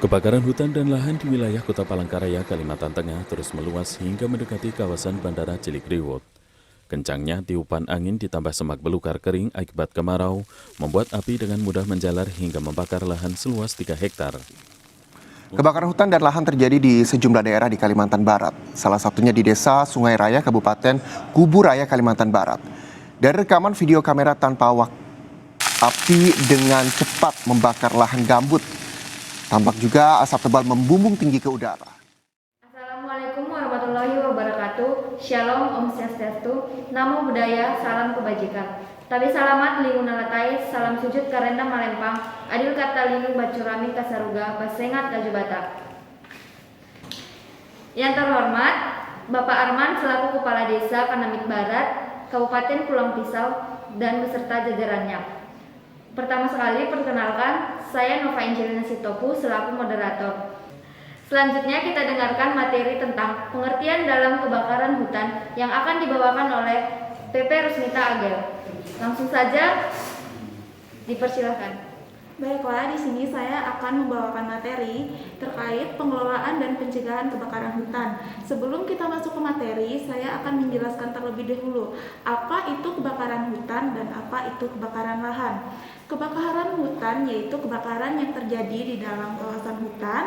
Kebakaran hutan dan lahan di wilayah Kota Palangkaraya, Kalimantan Tengah terus meluas hingga mendekati kawasan Bandara Cilikriwut. Kencangnya tiupan angin ditambah semak belukar kering akibat kemarau membuat api dengan mudah menjalar hingga membakar lahan seluas 3 hektar. Kebakaran hutan dan lahan terjadi di sejumlah daerah di Kalimantan Barat. Salah satunya di Desa Sungai Raya, Kabupaten Kubu Raya, Kalimantan Barat. Dari rekaman video kamera tanpa awak, api dengan cepat membakar lahan gambut. Tampak juga asap tebal membumbung tinggi ke udara. Assalamualaikum warahmatullahi wabarakatuh. Shalom, Om Swastiastu, Namo Buddhaya, Salam Kebajikan. Tabi salamat linguna latai, salam sujud karena malempang, adil kata lingu bacurami kasaruga, basengat kajubata. Yang terhormat, Bapak Arman selaku Kepala Desa Kanamit Barat, Kabupaten Pulang Pisau, dan beserta jajarannya. Pertama sekali, perkenalkan, saya Nova Angelina Sitopu selaku moderator. Selanjutnya kita dengarkan materi tentang pengertian dalam kebakaran hutan yang akan dibawakan oleh PP Rusmita Agel. Langsung saja dipersilahkan. Baiklah, di sini saya akan membawakan materi terkait pengelolaan dan pencegahan kebakaran hutan. Sebelum kita masuk ke materi, saya akan menjelaskan terlebih dahulu apa itu kebakaran hutan dan apa itu kebakaran lahan. Kebakaran hutan yaitu kebakaran yang terjadi di dalam kawasan hutan,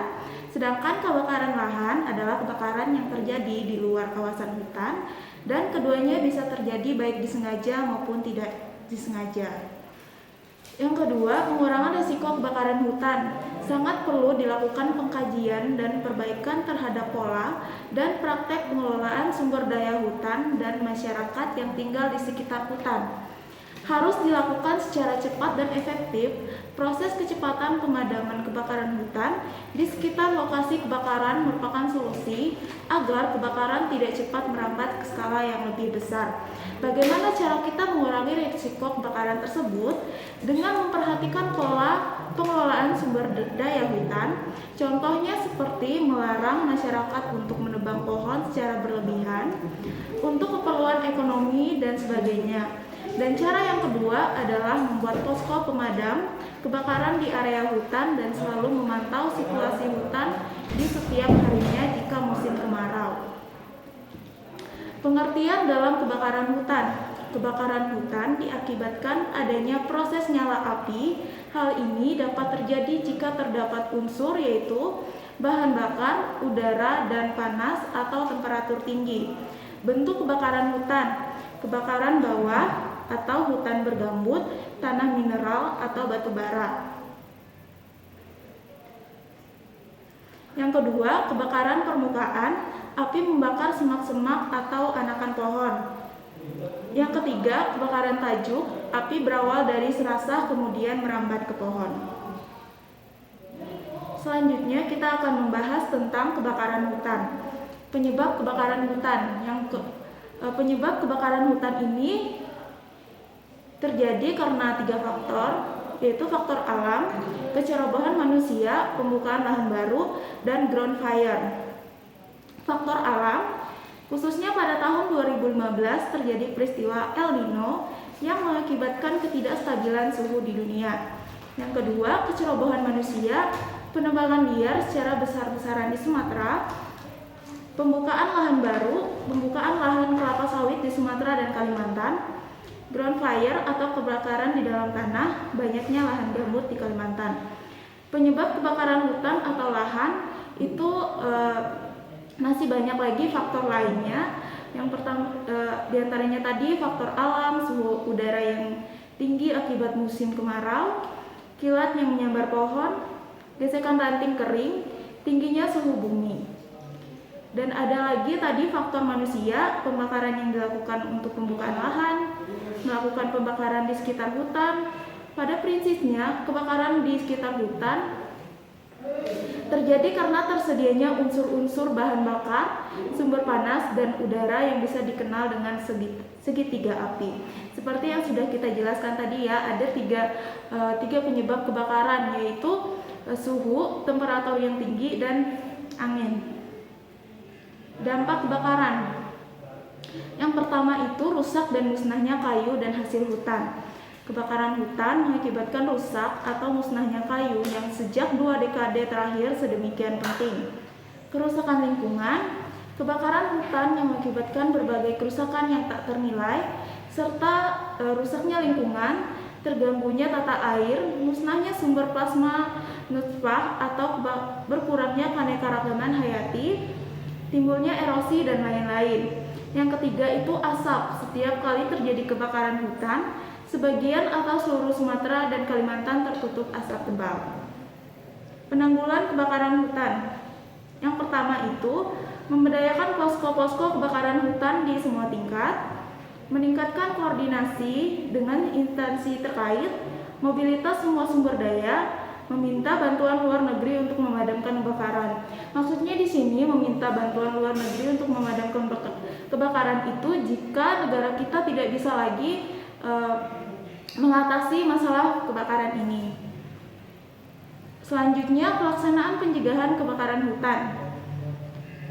sedangkan kebakaran lahan adalah kebakaran yang terjadi di luar kawasan hutan, dan keduanya bisa terjadi baik disengaja maupun tidak disengaja. Yang kedua, pengurangan risiko kebakaran hutan. Sangat perlu dilakukan pengkajian dan perbaikan terhadap pola dan praktek pengelolaan sumber daya hutan dan masyarakat yang tinggal di sekitar hutan. Harus dilakukan secara cepat dan efektif proses kecepatan pemadaman kebakaran hutan di sekitar lokasi kebakaran merupakan solusi agar kebakaran tidak cepat merambat ke skala yang lebih besar. Bagaimana cara kita mengurangi risiko kebakaran tersebut? Dengan memperhatikan pola pengelolaan sumber daya hutan, contohnya seperti melarang masyarakat untuk menebang pohon secara berlebihan untuk keperluan ekonomi dan sebagainya. Dan cara yang kedua adalah membuat posko pemadam kebakaran di area hutan dan selalu memantau situasi hutan di setiap harinya jika musim kemarau. Pengertian dalam kebakaran hutan. Kebakaran hutan diakibatkan adanya proses nyala api. Hal ini dapat terjadi jika terdapat unsur yaitu bahan bakar, udara, dan panas atau temperatur tinggi. Bentuk kebakaran hutan. Kebakaran bawah atau hutan bergambut, tanah mineral atau batu bara. Yang kedua, kebakaran permukaan, api membakar semak-semak atau anakan pohon. Yang ketiga, kebakaran tajuk, api berawal dari serasah kemudian merambat ke pohon. Selanjutnya kita akan membahas tentang kebakaran hutan. Penyebab kebakaran hutan. Penyebab kebakaran hutan ini terjadi karena 3 faktor, yaitu faktor alam, kecerobohan manusia, pembukaan lahan baru, dan ground fire. Faktor alam, khususnya pada tahun 2015 terjadi peristiwa El Nino yang mengakibatkan ketidakstabilan suhu di dunia. Yang kedua, kecerobohan manusia, penebangan liar secara besar-besaran di Sumatera, pembukaan lahan baru, pembukaan lahan kelapa sawit di Sumatera dan Kalimantan, ground fire atau kebakaran di dalam tanah, banyaknya lahan gambut di Kalimantan. Penyebab kebakaran hutan atau lahan itu masih banyak lagi faktor lainnya. Yang pertama diantaranya tadi faktor alam, suhu udara yang tinggi akibat musim kemarau, kilat yang menyambar pohon, gesekan ranting kering, tingginya suhu bumi. Dan ada lagi tadi faktor manusia, pembakaran yang dilakukan untuk pembukaan lahan, melakukan pembakaran di sekitar hutan. Pada prinsipnya, kebakaran di sekitar hutan terjadi karena tersedianya unsur-unsur bahan bakar, sumber panas, dan udara yang bisa dikenal dengan segitiga api. Seperti yang sudah kita jelaskan tadi ya, ada tiga penyebab kebakaran, yaitu suhu, temperatur yang tinggi, dan angin. Dampak kebakaran. Yang pertama itu rusak dan musnahnya kayu dan hasil hutan. Kebakaran hutan mengakibatkan rusak atau musnahnya kayu yang sejak 2 dekade terakhir sedemikian penting. Kerusakan lingkungan, kebakaran hutan yang mengakibatkan berbagai kerusakan yang tak ternilai, serta rusaknya lingkungan, terganggunya tata air, musnahnya sumber plasma nutfah atau berkurangnya keanekaragaman hayati, timbulnya erosi dan lain-lain. Yang ketiga itu asap. Setiap kali terjadi kebakaran hutan, sebagian atau seluruh Sumatera dan Kalimantan tertutup asap tebal. Penanggulangan kebakaran hutan. Yang pertama itu memberdayakan posko-posko kebakaran hutan di semua tingkat, meningkatkan koordinasi dengan instansi terkait, mobilitas semua sumber daya, meminta bantuan luar negeri untuk memadamkan kebakaran. Maksudnya di sini meminta bantuan luar negeri untuk memadamkan kebakaran itu jika negara kita tidak bisa lagi mengatasi masalah kebakaran ini. Selanjutnya, pelaksanaan pencegahan kebakaran hutan.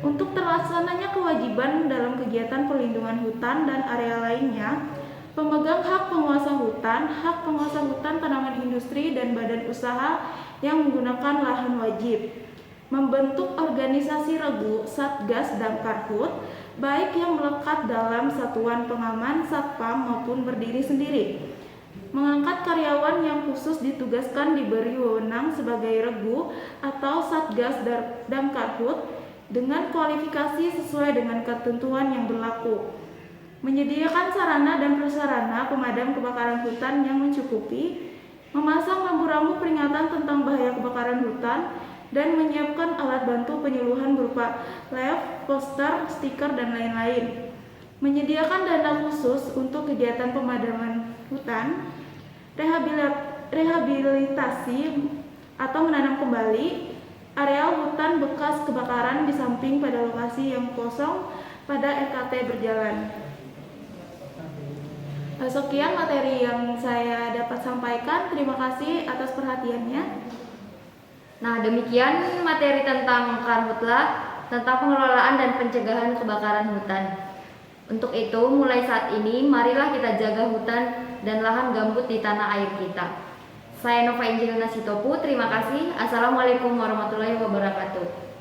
Untuk terlaksananya kewajiban dalam kegiatan perlindungan hutan dan area lainnya, pemegang hak penguasa hutan tanaman industri dan badan usaha yang menggunakan lahan wajib membentuk organisasi regu Satgas Damkarhut, baik yang melekat dalam satuan pengaman Satpam maupun berdiri sendiri. Mengangkat karyawan yang khusus ditugaskan diberi wewenang sebagai regu atau Satgas Damkarhut dengan kualifikasi sesuai dengan ketentuan yang berlaku. Menyediakan sarana dan prasarana pemadam kebakaran hutan yang mencukupi, memasang rambu-rambu peringatan tentang bahaya kebakaran hutan, dan menyiapkan alat bantu penyuluhan berupa leaf, poster, stiker, dan lain-lain. Menyediakan dana khusus untuk kegiatan pemadaman hutan, rehabilitasi atau menanam kembali areal hutan bekas kebakaran di samping pada lokasi yang kosong pada RKT berjalan. Sekian materi yang saya dapat sampaikan. Terima kasih atas perhatiannya. Nah, demikian materi tentang Karhutla, tentang pengelolaan dan pencegahan kebakaran hutan. Untuk itu, mulai saat ini, marilah kita jaga hutan dan lahan gambut di tanah air kita. Saya Nova Angelina Sitopu, terima kasih. Assalamualaikum warahmatullahi wabarakatuh.